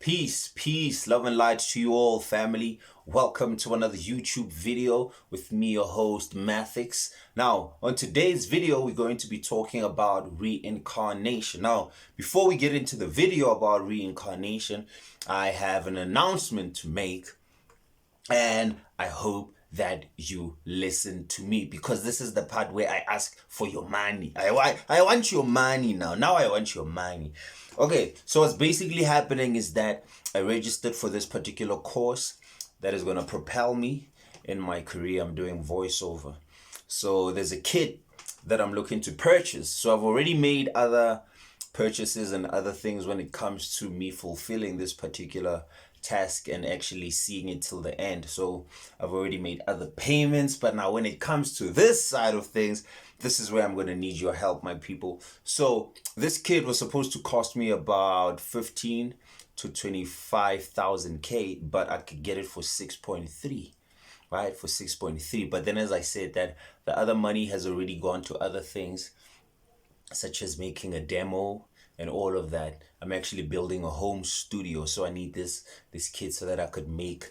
Peace, love and light to you all, family. Welcome to another YouTube video with me, your host, Mathix. Now, on today's video, we're going to be talking about reincarnation. Now, before we get into the video about reincarnation, I have an announcement to make, and I hope that you listen to me, because this is the part where I ask for your money. I want your money now. Now I want your money. Okay, so what's basically happening is that I registered for this particular course that is going to propel me in my career. I'm doing voiceover. So there's a kit that I'm looking to purchase. So I've already made other purchases and other things when it comes to me fulfilling this particular task and actually seeing it till the end. So I've already made other payments, but now when it comes to this side of things, this is where I'm going to need your help, my people. So this kit was supposed to cost me about 15 to 25,000 K, but I could get it for 6.3, right? For 6.3. But then, as I said, that the other money has already gone to other things, such as making a demo and all of that. I'm actually building a home studio, so I need this kit so that I could make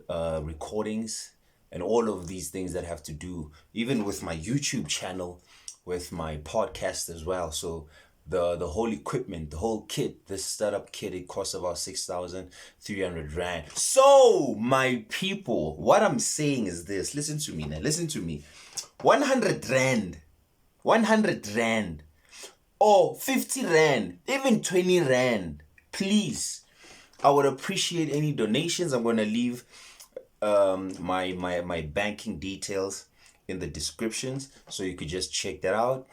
recordings and all of these things that have to do even with my YouTube channel, with my podcast as well. So the whole equipment, the whole kit, this startup kit, it costs about 6,300 rand. So my people, what I'm saying is this. Listen to me now. Listen to me. 100 rand. 100 rand. Or 50 rand, even 20 rand, please. I would appreciate any donations. I'm going to leave my banking details in the descriptions, so you could just check that out.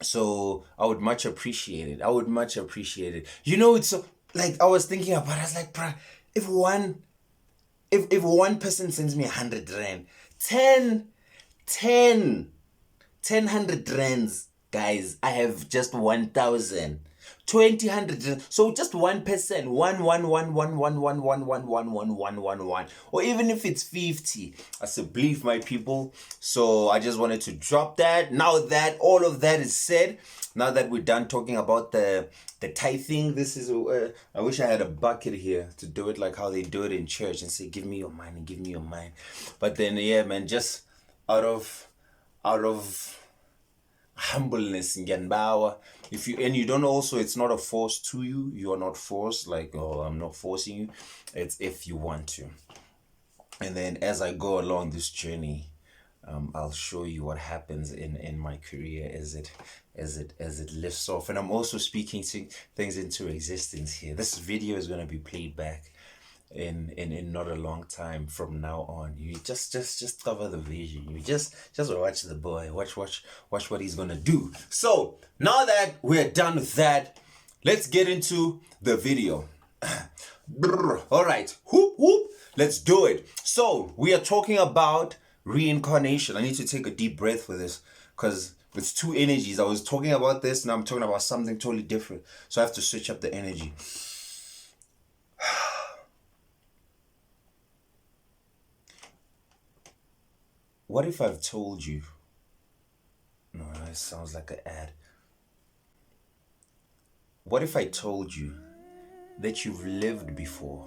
So I would much appreciate it. I would much appreciate it. You know, it's so, like, I was thinking about it. I was like, bruh, if one person sends me 100 rand, 100 rands, guys, I have just 1,000, 2,000. So just 1%, one, or even if it's 50, that's a belief, my people. So I just wanted to drop that. Now that all of that is said, now that we're done talking about the tithing, this is I wish I had a bucket here to do it like how they do it in church and say, give me your money, give me your money. But then, yeah, man, just out of humbleness and ngiyanbawa. If you don't also, it's not a force to you. You are not forced, like, oh, I'm not forcing you. It's if you want to. And then as I go along this journey, I'll show you what happens in my career as it lifts off. And I'm also speaking things into existence here. This video is going to be played back in not a long time from now on. You just cover the vision. You just watch the boy. Watch what he's gonna do. So now that we're done with that, let's get into the video. All right, whoop, let's do it. So we are talking about reincarnation. I need to take a deep breath for this, because it's two energies. I was talking about this, and I'm talking about something totally different. So I have to switch up the energy. What if I've told you? No, it sounds like an ad. What if I told you that you've lived before?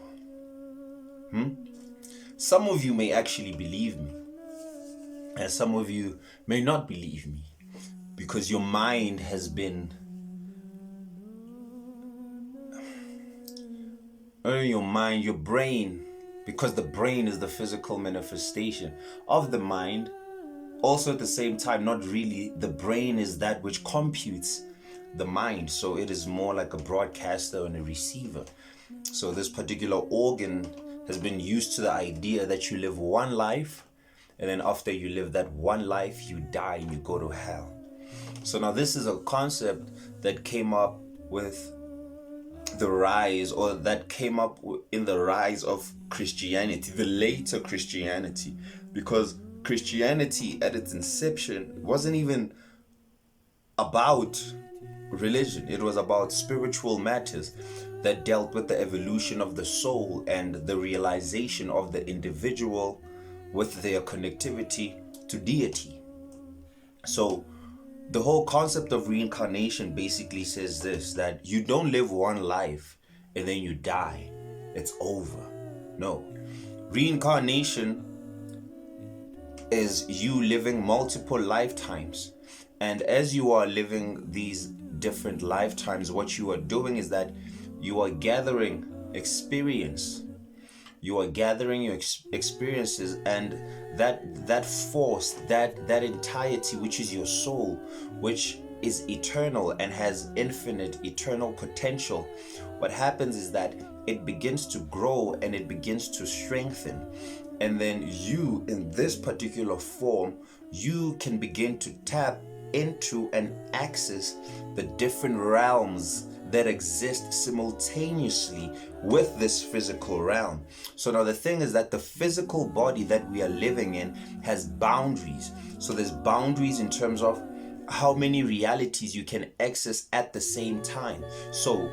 Some of you may actually believe me, and some of you may not believe me, because your mind has been, your brain, because the brain is the physical manifestation of the mind. Also at the same time, not really. The brain is that which computes the mind. So it is more like a broadcaster and a receiver. So this particular organ has been used to the idea that you live one life, and then after you live that one life, you die and you go to hell. So now this is a concept that came up with the rise, or that came up in the rise of Christianity, the later Christianity, because Christianity at its inception wasn't even about religion. It was about spiritual matters that dealt with the evolution of the soul and the realization of the individual with their connectivity to deity. So the whole concept of reincarnation basically says this, that you don't live one life and then you die. it's over. No. Reincarnation is you living multiple lifetimes. And as you are living these different lifetimes, what you are doing is that you are gathering experience. You are gathering your experiences, and that force, that entirety, which is your soul, which is eternal and has infinite eternal potential. What happens is that it begins to grow and it begins to strengthen. And then you, in this particular form, you can begin to tap into and access the different realms that exist simultaneously with this physical realm. So now the thing is that the physical body that we are living in has boundaries. So there's boundaries in terms of how many realities you can access at the same time. So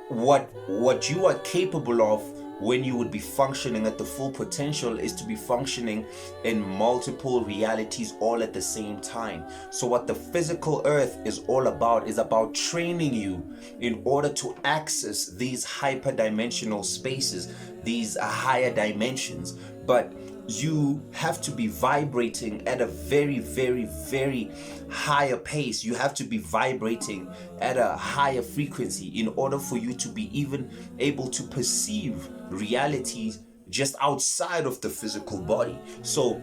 what you are capable of when you would be functioning at the full potential is to be functioning in multiple realities all at the same time. So what the physical earth is all about is about training you in order to access these hyperdimensional spaces, these higher dimensions. But you have to be vibrating at a very, very, very higher pace. You have to be vibrating at a higher frequency in order for you to be even able to perceive realities just outside of the physical body. So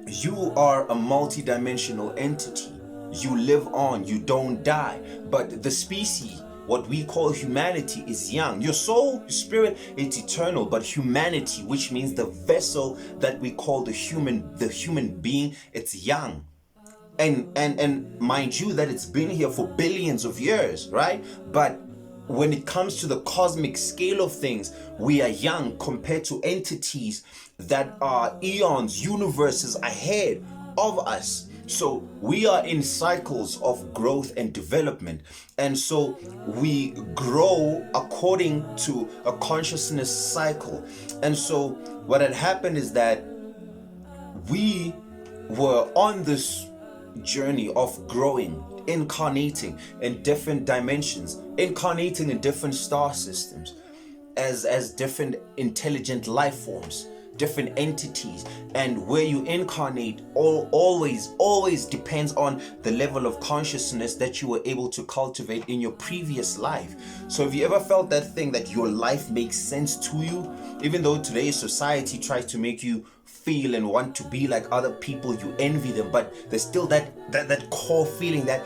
you are a multi-dimensional entity. You live on, you don't die. But the species, what we call humanity, is young. Your soul, your spirit, it's eternal. But humanity, which means the vessel that we call the human being, it's young. And mind you that it's been here for billions of years, right? But when it comes to the cosmic scale of things, we are young compared to entities that are eons, universes ahead of us. So we are in cycles of growth and development. And so we grow according to a consciousness cycle. And so what had happened is that we were on this journey of growing, incarnating in different dimensions, incarnating in different star systems as different intelligent life forms, different entities. And where you incarnate always depends on the level of consciousness that you were able to cultivate in your previous life. So if you ever felt that thing that your life makes sense to you, even though today's society tries to make you feel and want to be like other people, you envy them, but there's still that core feeling that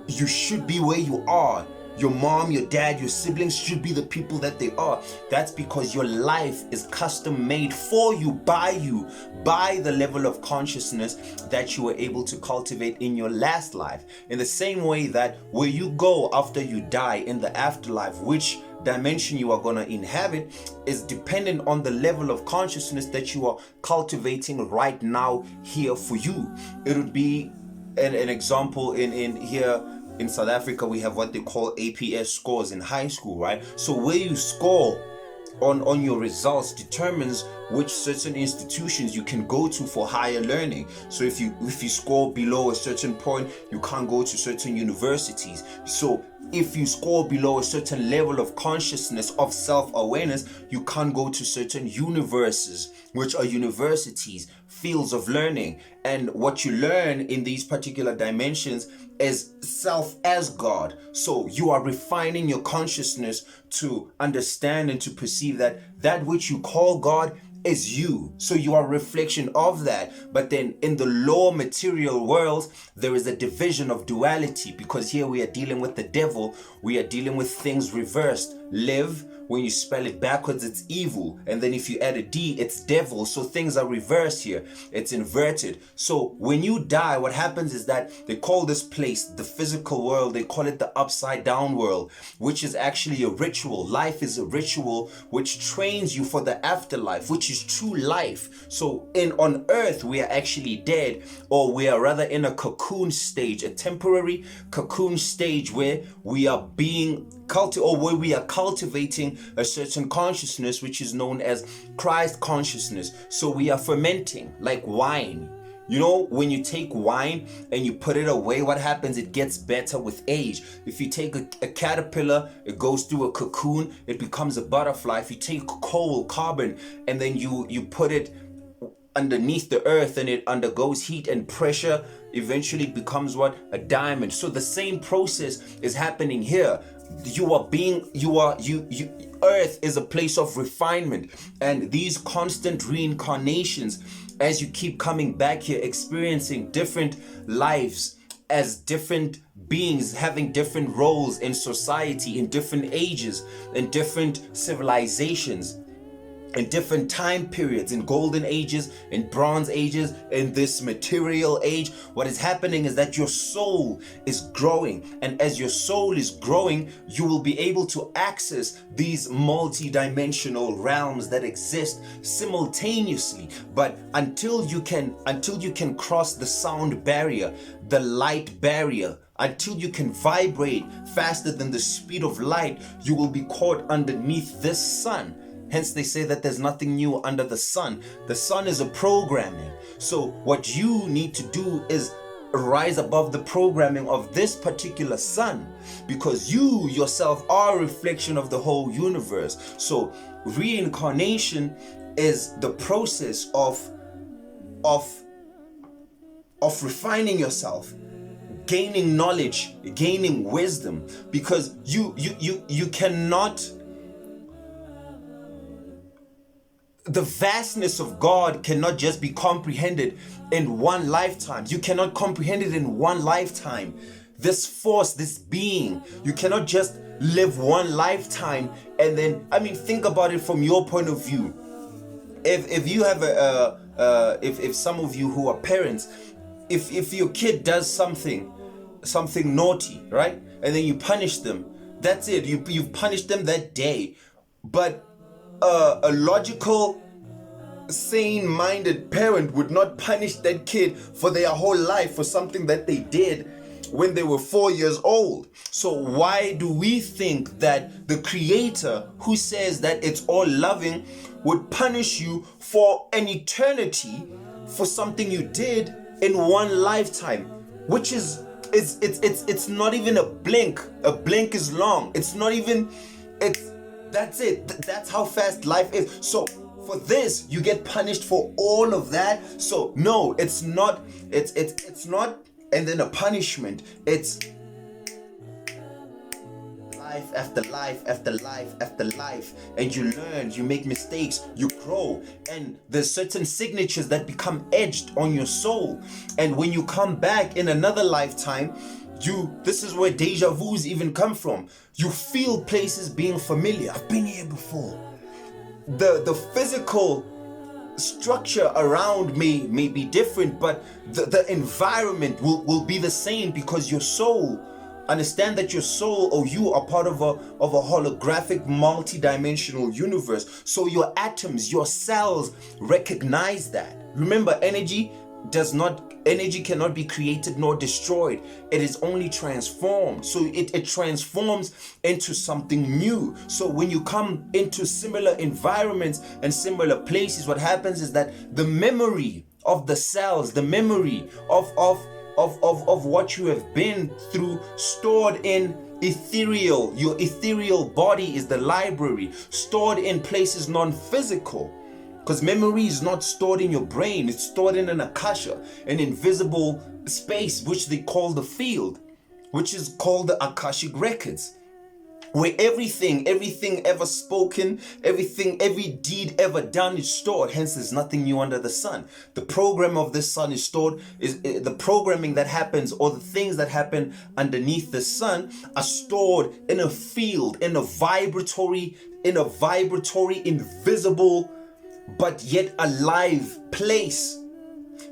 you should be where you are. Your mom, your dad, your siblings should be the people that they are. That's because your life is custom made for you, by the level of consciousness that you were able to cultivate in your last life. In the same way that where you go after you die in the afterlife, which dimension you are going to inhabit, is dependent on the level of consciousness that you are cultivating right now here for you. It would be an example in here. In South Africa, we have what they call APS scores in high school, right? So where you score on your results determines which certain institutions you can go to for higher learning. So if you score below a certain point, you can't go to certain universities. So if you score below a certain level of consciousness, of self-awareness, you can't go to certain universes, which are universities, fields of learning. And what you learn in these particular dimensions is self as God. So you are refining your consciousness to understand and to perceive that which you call God is you. So you are a reflection of that. But then in the lower material world, there is a division of duality, because here we are dealing with the devil. We are dealing with things reversed. Live, when you spell it backwards, it's evil. And then if you add a D, it's devil. So things are reversed here. It's inverted. So when you die, what happens is that they call this place, the physical world, they call it the upside down world, which is actually a ritual. Life is a ritual which trains you for the afterlife, which is true life. So on earth, we are actually dead, or we are rather in a cocoon stage, a temporary cocoon stage where we are being where we are cultivating a certain consciousness, which is known as Christ consciousness. So we are fermenting like wine. You know, when you take wine and you put it away, what happens? It gets better with age. If you take a caterpillar, it goes through a cocoon, it becomes a butterfly. If you take coal, carbon, and then you put it underneath the earth and it undergoes heat and pressure, eventually it becomes what? A diamond. So the same process is happening here. Earth is a place of refinement, and these constant reincarnations, as you keep coming back here, experiencing different lives as different beings, having different roles in society, in different ages, in different civilizations, in different time periods, in golden ages, in bronze ages, in this material age. What is happening is that your soul is growing, and as your soul is growing, you will be able to access these multi-dimensional realms that exist simultaneously. But until you can cross the sound barrier, the light barrier, until you can vibrate faster than the speed of light, you will be caught underneath this sun. Hence they say that there's nothing new under the sun. The sun is a programming. So what you need to do is rise above the programming of this particular sun, because you yourself are a reflection of the whole universe. So reincarnation is the process of refining yourself, gaining knowledge, gaining wisdom, because you cannot. The vastness of God cannot just be comprehended in one lifetime. You cannot comprehend it in one lifetime. This force, this being, you cannot just live one lifetime and then, think about it from your point of view. If you have if some of you who are parents, if your kid does something naughty, right? And then you punish them, that's it. You've punished them that day. But a logical, sane-minded parent would not punish that kid for their whole life for something that they did when they were 4 years old. So why do we think that the Creator, who says that it's all loving, would punish you for an eternity for something you did in one lifetime? Which is it's not even a blink. A blink is long. It's not even. That's it. That's how fast life is. So for this, you get punished for all of that. So no, it's not. It's not. And then a punishment. It's life after life after life after life, and you learn. You make mistakes. You grow, and there's certain signatures that become etched on your soul. And when you come back in another lifetime, this is where deja vus even come from. You feel places being familiar. I've been here before. The physical structure around may be different, but the environment will be the same, because your soul, understand that your soul or you are part of a holographic multi-dimensional universe. So your atoms, your cells recognize that. Remember, energy cannot be created nor destroyed. It is only transformed. So it transforms into something new. So when you come into similar environments and similar places, what happens is that the memory of the cells, the memory of what you have been through, stored in ethereal. Your ethereal body is the library, stored in places non-physical. Because memory is not stored in your brain, it's stored in an akasha, an invisible space, which they call the field, which is called the Akashic records, where everything ever spoken, every deed ever done is stored. Hence, there's nothing new under the sun. The program of this sun is stored, the programming that happens, or the things that happen underneath the sun are stored in a field, in a vibratory, invisible, but yet alive place.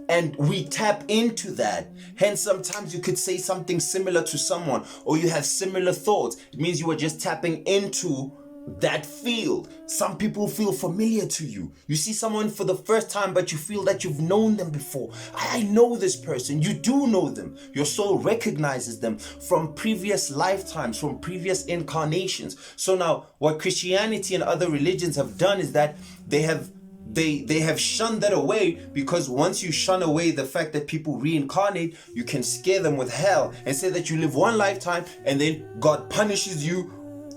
And we tap into that. Hence, sometimes you could say something similar to someone, or you have similar thoughts. It means you are just tapping into that field. Some people feel familiar to you. You see someone for the first time, but you feel that you've known them before. I know this person. You do know them. Your soul recognizes them from previous lifetimes, from previous incarnations. So now, what Christianity and other religions have done is that they have they have shunned that away, because once you shun away the fact that people reincarnate, you can scare them with hell and say that you live one lifetime and then God punishes you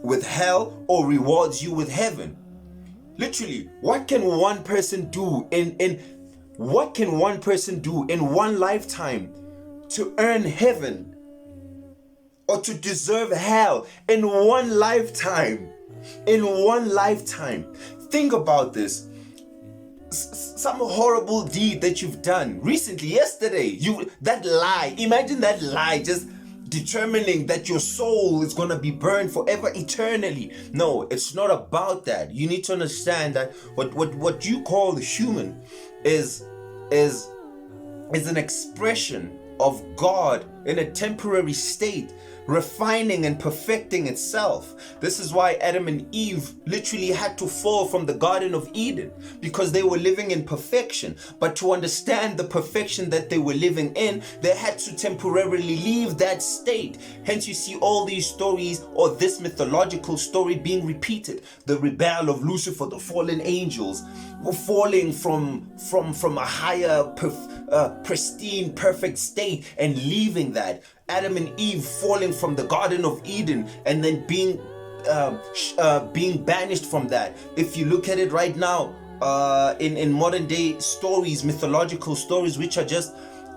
with hell or rewards you with heaven. Literally, what can one person do in one lifetime to earn heaven or to deserve hell in one lifetime? In one lifetime. Think about this. Some horrible deed that you've done recently, yesterday, that lie, imagine that lie just determining that your soul is going to be burned forever, eternally. No, it's not about that. You need to understand that what you call the human is an expression of God in a temporary state, refining and perfecting itself. This is why Adam and Eve literally had to fall from the Garden of Eden, because they were living in perfection. But to understand the perfection that they were living in, they had to temporarily leave that state. Hence you see all these stories, or this mythological story, being repeated. The rebel of Lucifer, the fallen angels falling from a higher pristine perfect state and leaving that. Adam and Eve falling from the Garden of Eden and then being banished from that. If you look at it right now, in modern day stories, mythological stories, which are just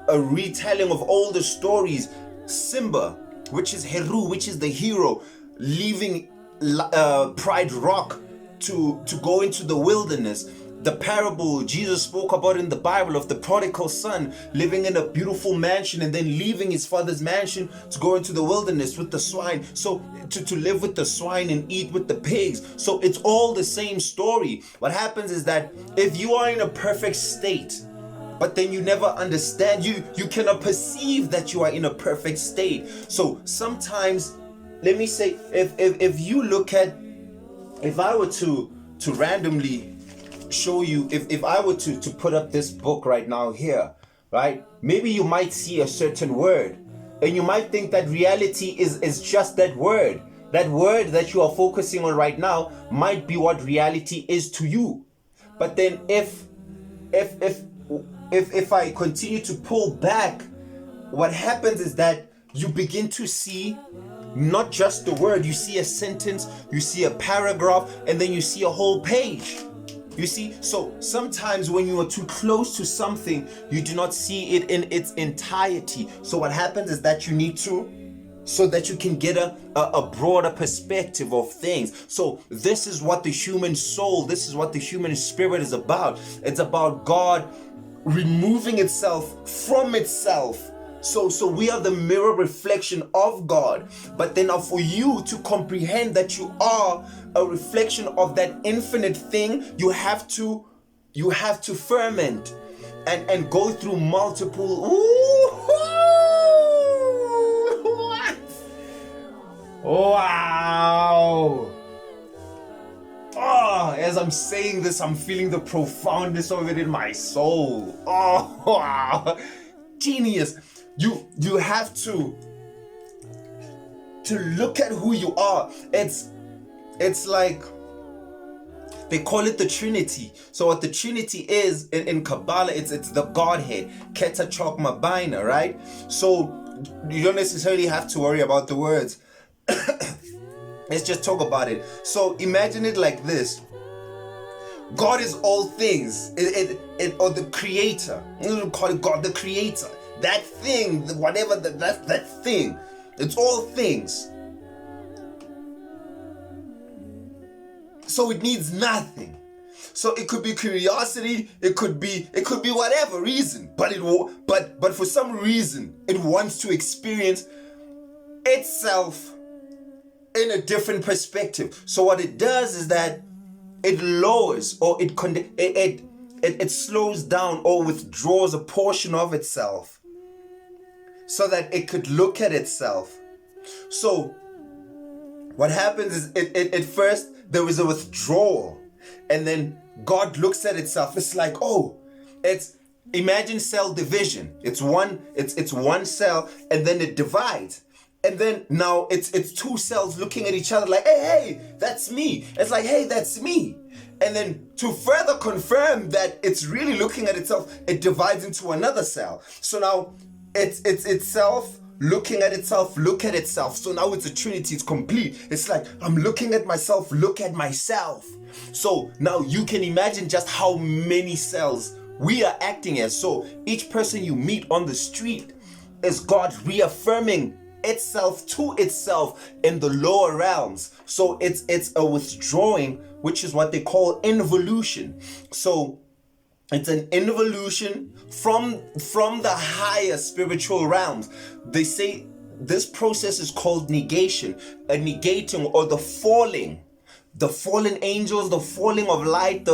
a retelling of older stories, Simba, which is Heru, which is the hero, leaving Pride Rock to go into the wilderness. The parable Jesus spoke about in the Bible of the prodigal son living in a beautiful mansion and then leaving his father's mansion to go into the wilderness with the swine. So to live with the swine and eat with the pigs. So it's all the same story. What happens is that if you are in a perfect state, but then you never understand, you cannot perceive that you are in a perfect state. So sometimes, let me say, if you look at, if I were to randomly show you, if I were to put up this book right now here, right, maybe you might see a certain word and you might think that reality is just that word that you are focusing on right now might be what reality is to you. But then if I continue to pull back, what happens is that you begin to see not just the word, you see a sentence, you see a paragraph, and then you see a whole page. You see, so sometimes when you are too close to something, you do not see it in its entirety. So what happens is that you need to, so that you can get a broader perspective of things. So this is what the human soul, this is what the human spirit is about. It's about God removing itself from itself. So we are the mirror reflection of God. But then now for you to comprehend that you are a reflection of that infinite thing, you have to ferment and go through multiple. What? Wow. Oh, as I'm saying this, I'm feeling the profoundness of it in my soul. Oh, wow. Genius. You have to look at who you are. It's like they call it the Trinity. So what the Trinity is in Kabbalah, it's the Godhead, Keta Chokma Bina, right? So you don't necessarily have to worry about the words. Let's just talk about it. So imagine it like this. God is all things, or the creator. We call it God, the creator. That thing, whatever that thing, it's all things. So it needs nothing. So it could be curiosity, it could be whatever reason, but for some reason it wants to experience itself in a different perspective. So what it does is that it lowers, or it slows down or withdraws a portion of itself so that it could look at itself. So what happens is at first there is a withdrawal, and then God looks at itself. It's like, imagine cell division. It's one cell, and then it divides. And then now it's two cells looking at each other like, hey, that's me. It's like, hey, that's me. And then to further confirm that it's really looking at itself, it divides into another cell. So now it's itself looking at itself, look at itself. So now it's a trinity, it's complete. It's like, I'm looking at myself, look at myself. So now you can imagine just how many cells we are acting as. So each person you meet on the street is God reaffirming itself to itself in the lower realms. So it's a withdrawing, which is what they call involution. So it's an involution from the higher spiritual realms. They say this process is called negation, a negating or the falling. The fallen angels, the falling of light,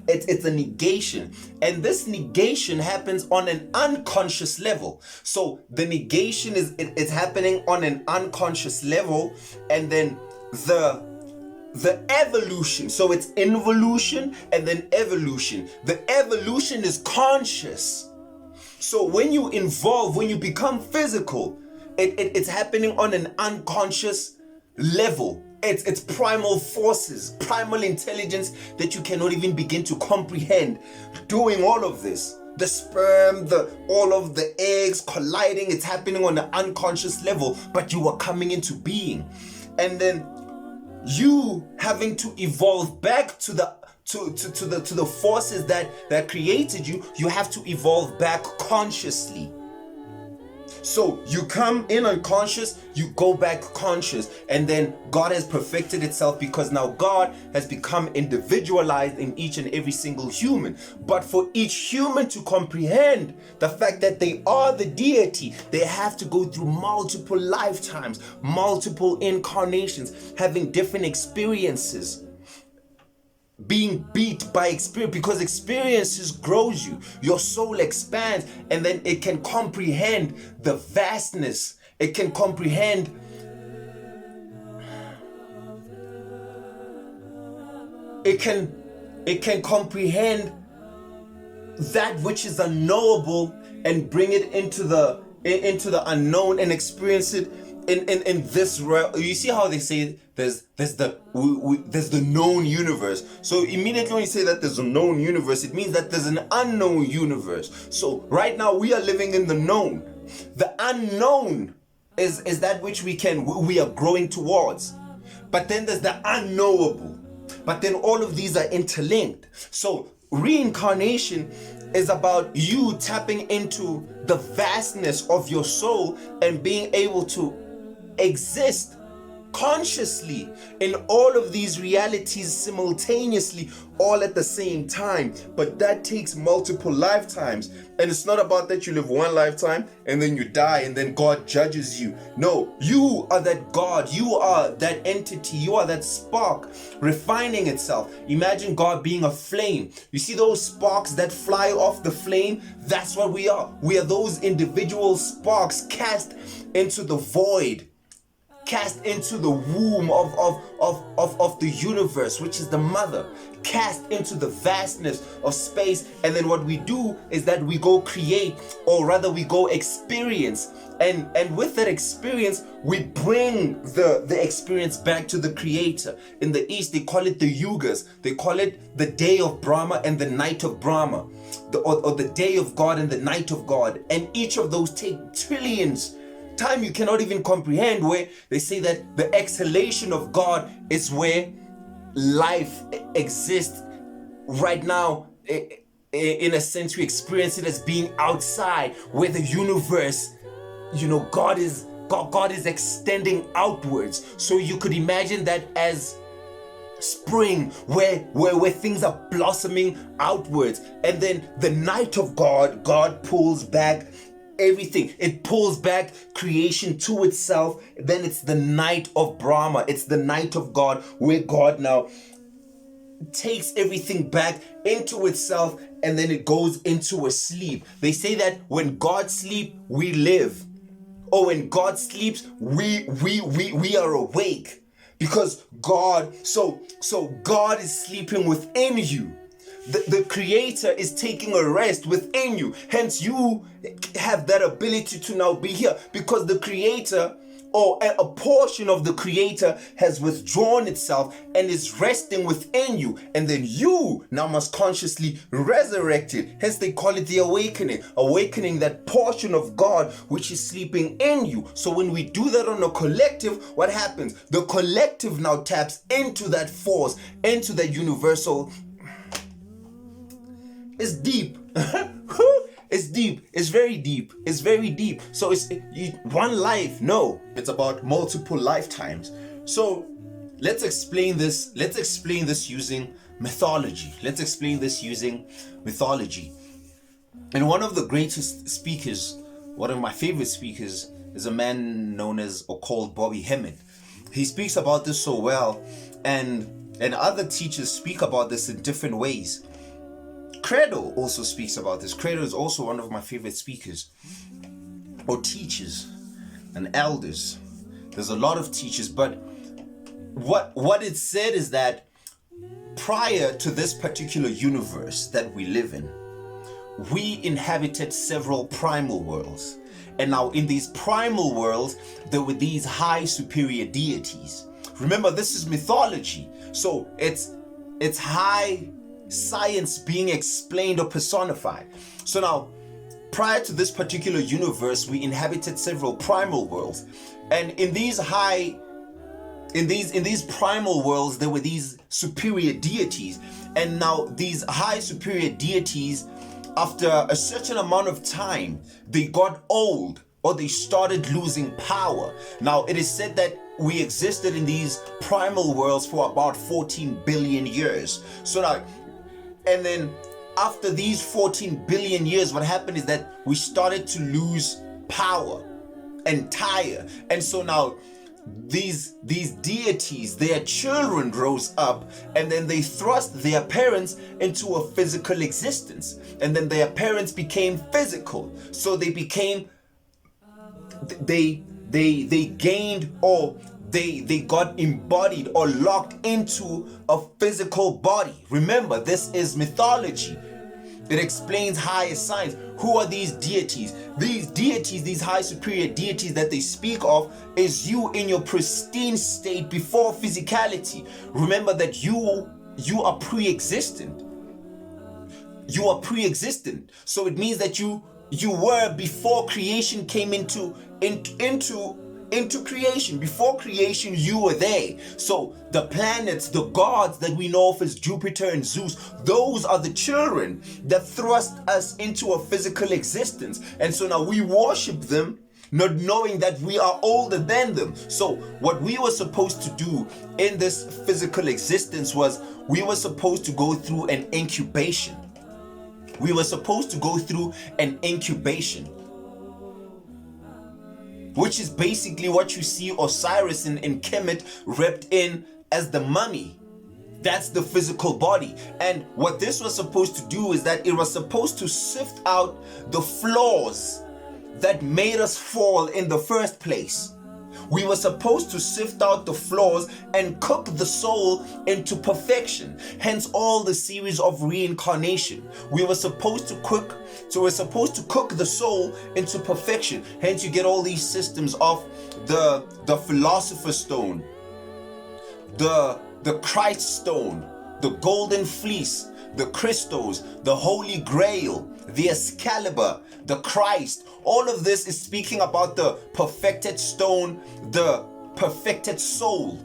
it's a negation. And this negation happens on an unconscious level. So the negation it's happening on an unconscious level, and then the evolution. So it's involution and then evolution. The evolution is conscious. So when you involve, when you become physical, it's happening on an unconscious level. It's primal forces, primal intelligence that you cannot even begin to comprehend doing all of this. The sperm, all of the eggs colliding, it's happening on an unconscious level, but you are coming into being. And then you having to evolve back to the forces that created you, you have to evolve back consciously. So you come in unconscious, you go back conscious, and then God has perfected itself because now God has become individualized in each and every single human. But for each human to comprehend the fact that they are the deity, they have to go through multiple lifetimes, multiple incarnations, having different experiences, being beat by experience, because experiences grows you, your soul expands, and then it can comprehend the vastness, it can comprehend it can comprehend that which is unknowable and bring it into the unknown and experience it in this realm. You see how they say there's the known universe. So immediately when you say that there's a known universe, it means that there's an unknown universe. So right now we are living in the known. The unknown is that which we are growing towards. But then there's the unknowable. But then all of these are interlinked. So reincarnation is about you tapping into the vastness of your soul and being able to exist consciously in all of these realities simultaneously, all at the same time. But that takes multiple lifetimes. And it's not about that you live one lifetime and then you die and then God judges you. No, you are that God, you are that entity, you are that spark refining itself. Imagine God being a flame. You see those sparks that fly off the flame? That's what we are. We are those individual sparks cast into the void, cast into the womb of the universe, which is the mother, cast into the vastness of space. And then what we do is that we go create, or rather we go experience, and with that experience we bring the experience back to the creator. In the East they call it the yugas, they call it the day of Brahma and the night of Brahma, or the day of God and the night of God. And each of those take trillions time you cannot even comprehend, where they say that the exhalation of God is where life exists right now. In a sense, we experience it as being outside, where the universe, God is extending outwards. So you could imagine that as spring, where things are blossoming outwards. And then the night of God pulls back everything. It pulls back creation to itself. Then it's the night of Brahma. It's the night of God, where God now takes everything back into itself, and then it goes into a sleep. They say that when God sleeps, we live. Or when God sleeps, we are awake. Because God, so God is sleeping within you. The creator is taking a rest within you. Hence you have that ability to now be here, because the creator or a portion of the Creator has withdrawn itself and is resting within you, and then you now must consciously resurrect it. Hence they call it the awakening that portion of God which is sleeping in you. So when we do that on a collective, what happens? The collective now taps into that force, into that universal. It's deep. It's deep. It's very deep. It's very deep. So it's one life. No, it's about multiple lifetimes. So let's explain this. Let's explain this using mythology. Let's explain this using mythology. And one of the greatest speakers, one of my favorite speakers, is a man known as or called Bobby Hemmett. He speaks about this so well, and other teachers speak about this in different ways. Credo also speaks about this. Credo is also one of my favorite speakers or teachers and elders. There's a lot of teachers, but what it said is that prior to this particular universe that we live in, we inhabited several primal worlds. And now in these primal worlds, there were these high superior deities. Remember, this is mythology. So it's high science being explained or personified. So now, prior to this particular universe, we inhabited several primal worlds, and in these primal worlds, there were these superior deities. And now these high superior deities, after a certain amount of time, they got old or they started losing power. Now it is said that we existed in these primal worlds for about 14 billion years. So now, and then after these 14 billion years, what happened is that we started to lose power and tire. And so now these deities, their children rose up, and then they thrust their parents into a physical existence. And then their parents became physical. So they became, they gained, or they got embodied or locked into a physical body. Remember, this is mythology. It explains higher science. Who are these deities? These deities, these high superior deities that they speak of, is you in your pristine state before physicality. Remember that you are pre-existent. You are pre-existent. So it means that you were before creation came into creation. Before creation, you were there. So the planets, the gods that we know of as Jupiter and Zeus, those are the children that thrust us into a physical existence. And so now we worship them, not knowing that we are older than them. So what we were supposed to do in this physical existence was we were supposed to go through an incubation. We were supposed to go through an incubation, which is basically what you see Osiris in Kemet wrapped in as the mummy. That's the physical body. And what this was supposed to do is that it was supposed to sift out the flaws that made us fall in the first place. We were supposed to sift out the flaws and cook the soul into perfection. Hence all the series of reincarnation. We were supposed to cook the soul into perfection. Hence you get all these systems of the Philosopher's Stone, the Christ Stone, the Golden Fleece, the crystals, the Holy Grail, the Excalibur, the Christ. All of this is speaking about the perfected stone, the perfected soul,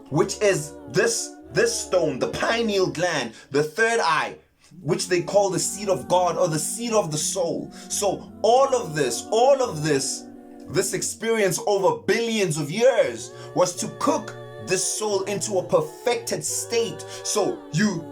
which is this stone, the pineal gland, the third eye, which they call the seed of God or the seed of the soul. So all of this experience over billions of years was to cook this soul into a perfected state. So you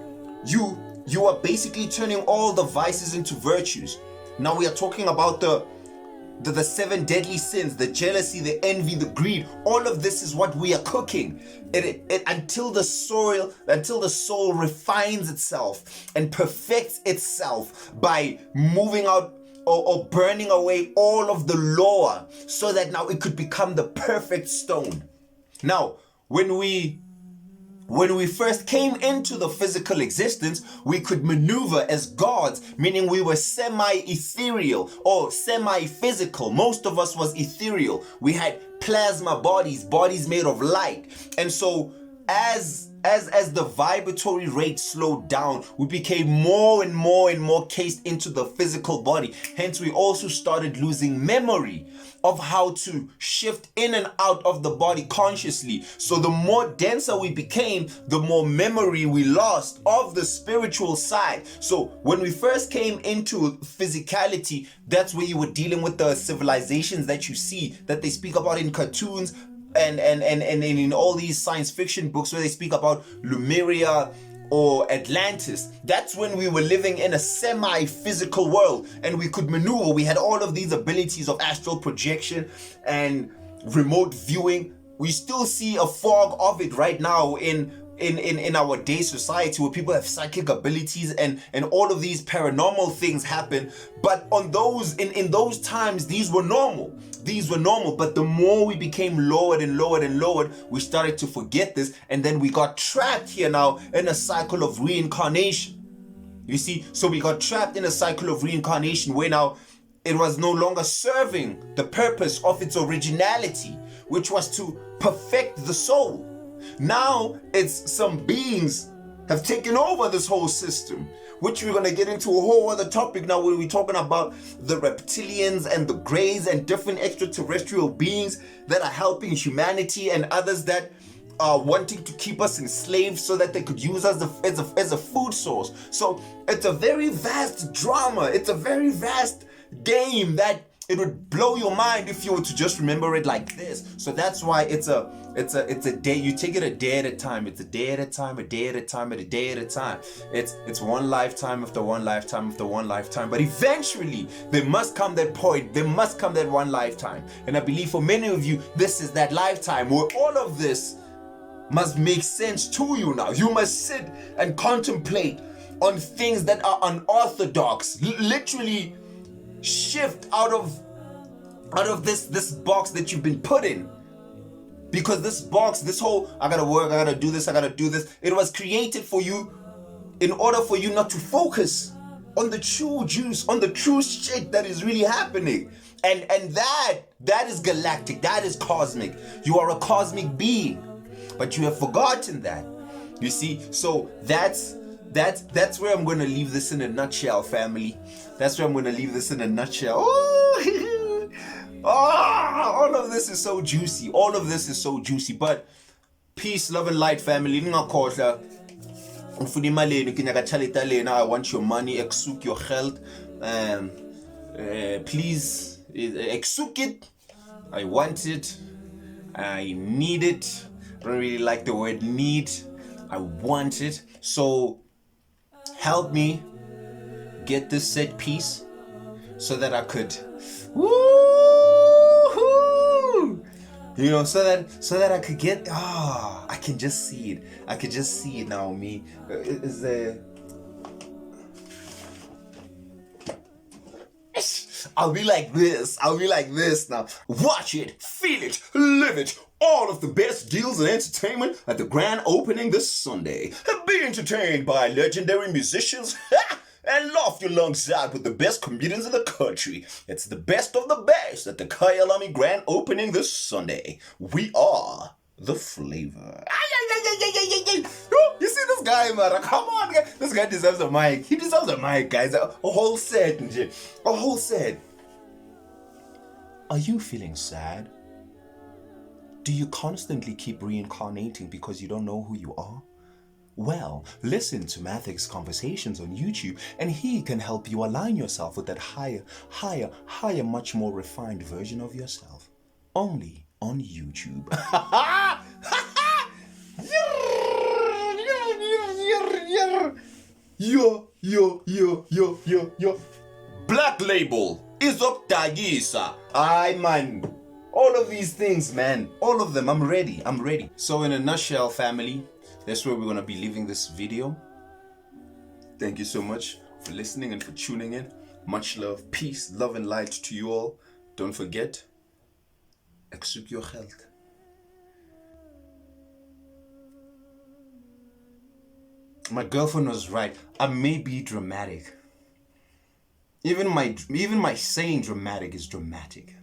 are basically turning all the vices into virtues. Now we are talking about the 7 deadly sins, the jealousy, the envy, the greed. All of this is what we are cooking. It until the soul refines itself and perfects itself by moving out or burning away all of the lower, so that now it could become the perfect stone. Now, when we When we first came into the physical existence, we could maneuver as gods, meaning we were semi-ethereal or semi-physical. Most of us was ethereal. We had plasma bodies made of light. And so as the vibratory rate slowed down, we became more and more cased into the physical body. Hence, we also started losing memory of how to shift in and out of the body consciously. So the more denser we became, the more memory we lost of the spiritual side. So when we first came into physicality, that's where you were dealing with the civilizations that you see, that they speak about in cartoons, and in all these science fiction books where they speak about Lemuria or Atlantis. That's when we were living in a semi-physical world and we could maneuver. We had all of these abilities of astral projection and remote viewing. We still see a fog of it right now in our day society, where people have psychic abilities and all of these paranormal things happen. But on those in those times, these were normal. But the more we became lowered and lowered, we started to forget this, and then we got trapped here now in a cycle of reincarnation. You see, so we got trapped in a cycle of reincarnation where now it was no longer serving the purpose of its originality, which was to perfect the soul. Now it's some beings have taken over this whole system, which we're going to get into a whole other topic now, where we're talking about the reptilians and the greys and different extraterrestrial beings that are helping humanity, and others that are wanting to keep us enslaved so that they could use us as a food source. So it's a very vast drama. It's a very vast game that it would blow your mind if you were to just remember it like this. So that's why it's a day. You take it a day at a time. It's a day at a time, a day at a time, a day at a time. It's one lifetime after one lifetime after one lifetime. But eventually there must come that point. There must come that one lifetime. And I believe for many of you, this is that lifetime where all of this must make sense to you now. You must sit and contemplate on things that are unorthodox. Literally shift out of this box that you've been put in. Because this box, this whole I gotta work, I gotta do this, it was created for you in order for you not to focus on the true juice, on the true shit that is really happening. And that is galactic, that is cosmic. You are a cosmic being, but you have forgotten that. You see, so that's where I'm going to leave this in a nutshell, family. That's where I'm going to leave this in a nutshell. Oh, all of this is so juicy. All of this is so juicy. But peace, love, and light, family. I want your money. Exuk your health. Please, exuk it. I want it. I need it. I don't really like the word need. I want it. So help me get this set piece so that I could, you know, so that I could get, I can just see it. I could just see it now. Me is there. I'll be like this now. Watch it, feel it, live it. All of the best deals and entertainment at the grand opening this Sunday. Be entertained by legendary musicians and laugh your lungs out with the best comedians in the country. It's the best of the best at the Kyalami grand opening this Sunday. We are the flavor. You see this guy, man? Come on, guy. This guy deserves a mic. He deserves a mic, guys. A whole set. A whole set. Are you feeling sad? Do you constantly keep reincarnating because you don't know who you are? Well, listen to Mathic's Conversations on YouTube, and he can help you align yourself with that higher, much more refined version of yourself. Only on YouTube. Yo. Black Label is up Dagisa. Aye, man. All of these things, man. All of them. I'm ready. So in a nutshell, family, that's where we're going to be leaving this video. Thank you so much for listening and for tuning in. Much love, peace, love, and light to you all. Don't forget, exuk your health. My girlfriend was right. I may be dramatic. Even my saying dramatic is dramatic.